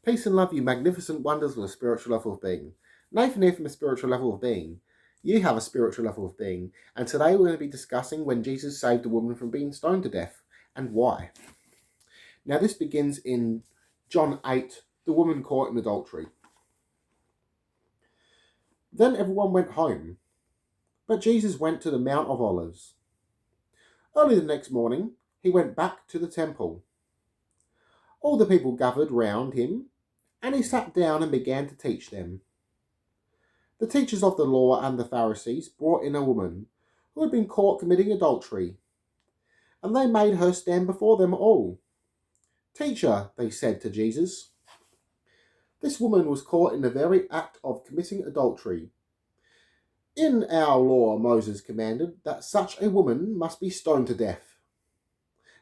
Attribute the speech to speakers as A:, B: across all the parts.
A: Peace and love, you magnificent wonders of a spiritual level of being. Nathan here from a spiritual level of being. You have a spiritual level of being, and today we're going to be discussing when Jesus saved a woman from being stoned to death, and why. Now this begins in John 8, the woman caught in adultery. Then everyone went home, but Jesus went to the Mount of Olives. Early the next morning, he went back to the temple. All the people gathered round him, and he sat down and began to teach them. The teachers of the law and the Pharisees brought in a woman who had been caught committing adultery, and they made her stand before them all. "Teacher," they said to Jesus, "this woman was caught in the very act of committing adultery. In our law, Moses commanded that such a woman must be stoned to death.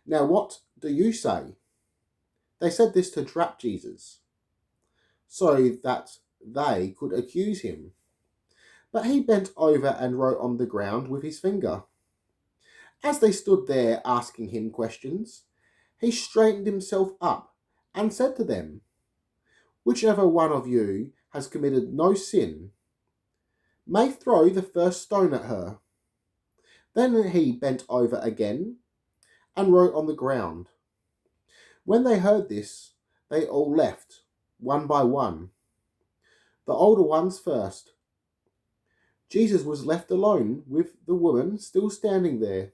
A: Now what do you say?" They said this to trap Jesus, so that they could accuse him. But he bent over and wrote on the ground with his finger. As they stood there asking him questions, he straightened himself up and said to them, "Whichever one of you has committed no sin may throw the first stone at her." Then he bent over again and wrote on the ground. When they heard this, they all left, one by one, the older ones first. Jesus was left alone with the woman still standing there.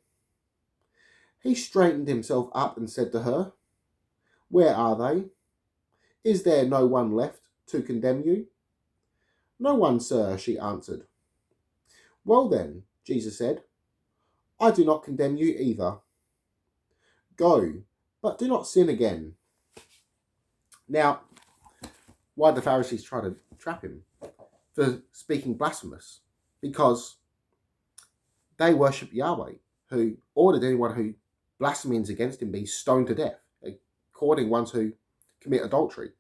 A: He straightened himself up and said to her, "Where are they? Is there no one left to condemn you?" "No one, sir," she answered. "Well then," Jesus said, "I do not condemn you either. Go, but do not sin again." Now, why did the Pharisees try to trap him? For speaking blasphemous. Because they worship Yahweh, who ordered anyone who blasphemes against him be stoned to death, according ones who commit adultery.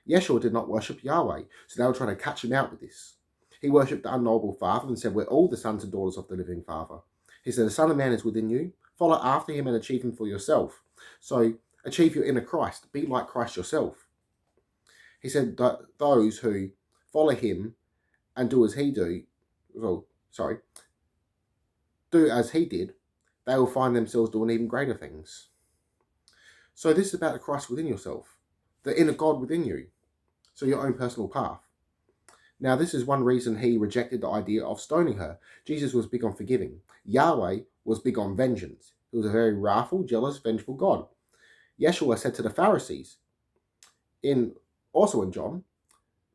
A: Yeshua did not worship Yahweh, so they were trying to catch him out with this. He worshipped the unknowable Father and said, "We're all the sons and daughters of the living Father." He said, "The Son of Man is within you. Follow after him and achieve him for yourself." So achieve your inner Christ. Be like Christ yourself. He said that those who follow him and do as he did, they will find themselves doing even greater things. So this is about the Christ within yourself, the inner God within you, so your own personal path. Now this is one reason he rejected the idea of stoning her. Jesus was big on forgiving. Yahweh was big on vengeance. He was a very wrathful, jealous, vengeful God. Yeshua said to the Pharisees, also in John,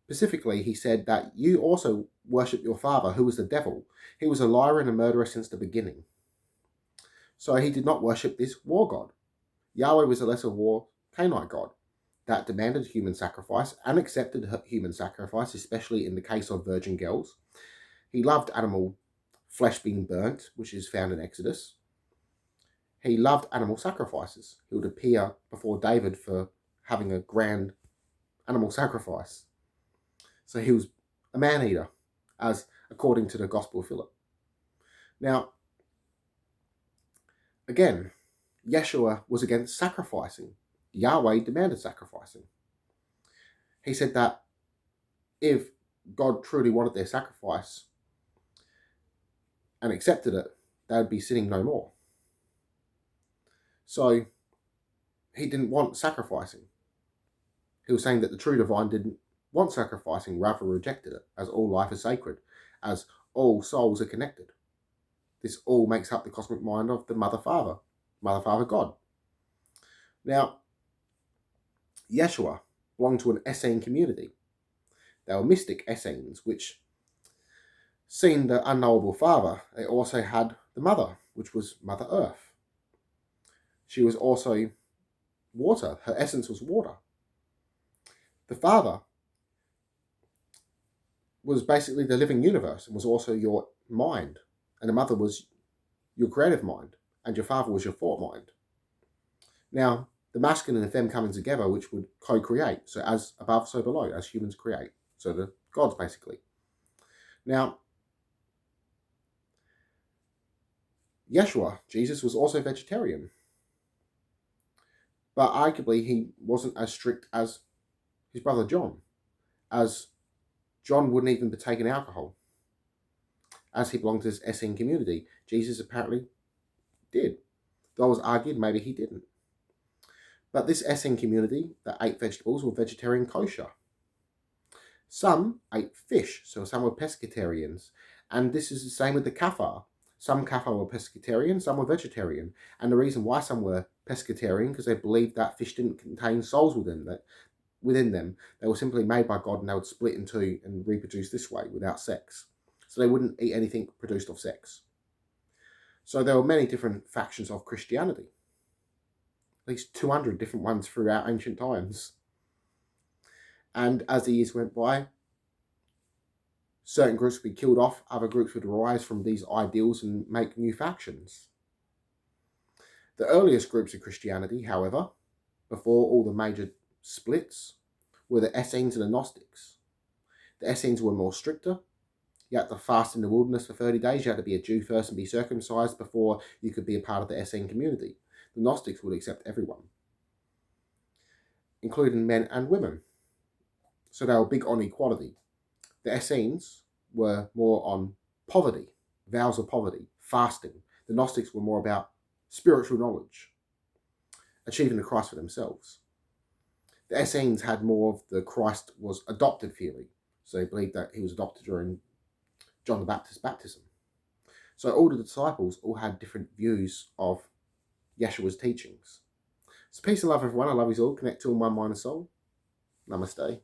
A: specifically, he said that you also worship your father, who was the devil. He was a liar and a murderer since the beginning. So he did not worship this war god. Yahweh was a lesser war Canaanite god that demanded human sacrifice and accepted human sacrifice, especially in the case of virgin girls. He loved animal flesh being burnt, which is found in Exodus. He loved animal sacrifices. He would appear before David for having a grand animal sacrifice. So he was a man-eater, as according to the Gospel of Philip. Now, again, Yeshua was against sacrificing. Yahweh demanded sacrificing. He said that if God truly wanted their sacrifice and accepted it, they would be sinning no more. So he didn't want sacrificing. He was saying that the true divine didn't want sacrificing, rather rejected it, as all life is sacred, as all souls are connected. This all makes up the cosmic mind of the Mother Father God. Now, Yeshua belonged to an Essene community. They were mystic Essenes, which, seeing the unknowable Father, they also had the Mother, which was Mother Earth. She was also water. Her essence was water. The Father was basically the living universe and was also your mind. And the Mother was your creative mind. And your Father was your thought mind. Now, the masculine and femme coming together, which would co-create. So as above, so below, as humans create. So the gods, basically. Now, Yeshua, Jesus, was also vegetarian. But arguably, he wasn't as strict as his brother John, as John wouldn't even partake in alcohol, as he belonged to this Essene community. Jesus apparently did. Though it was argued maybe he didn't. But this Essene community that ate vegetables were vegetarian kosher. Some ate fish, so some were pescatarians. And this is the same with the Kafar. Some Kafar were pescatarian, some were vegetarian. And the reason why some were pescatarian, because they believed that fish didn't contain souls within them. They were simply made by God, and they would split in two and reproduce this way without sex. So they wouldn't eat anything produced of sex. So there were many different factions of Christianity. At least 200 different ones throughout ancient times. And as the years went by, certain groups would be killed off, other groups would arise from these ideals and make new factions. The earliest groups of Christianity, however, before all the major splits, were the Essenes and the Gnostics. The Essenes were more stricter. You had to fast in the wilderness for 30 days. You had to be a Jew first and be circumcised before you could be a part of the Essene community. The Gnostics would accept everyone, including men and women. So they were big on equality. The Essenes were more on poverty, vows of poverty, fasting. The Gnostics were more about spiritual knowledge, achieving the Christ for themselves. The Essenes had more of the Christ was adopted feeling. So they believed that he was adopted during John the Baptist's baptism. So all the disciples all had different views of Yeshua's teachings. So peace and love, everyone. I love you all. Connect to all my mind and soul. Namaste.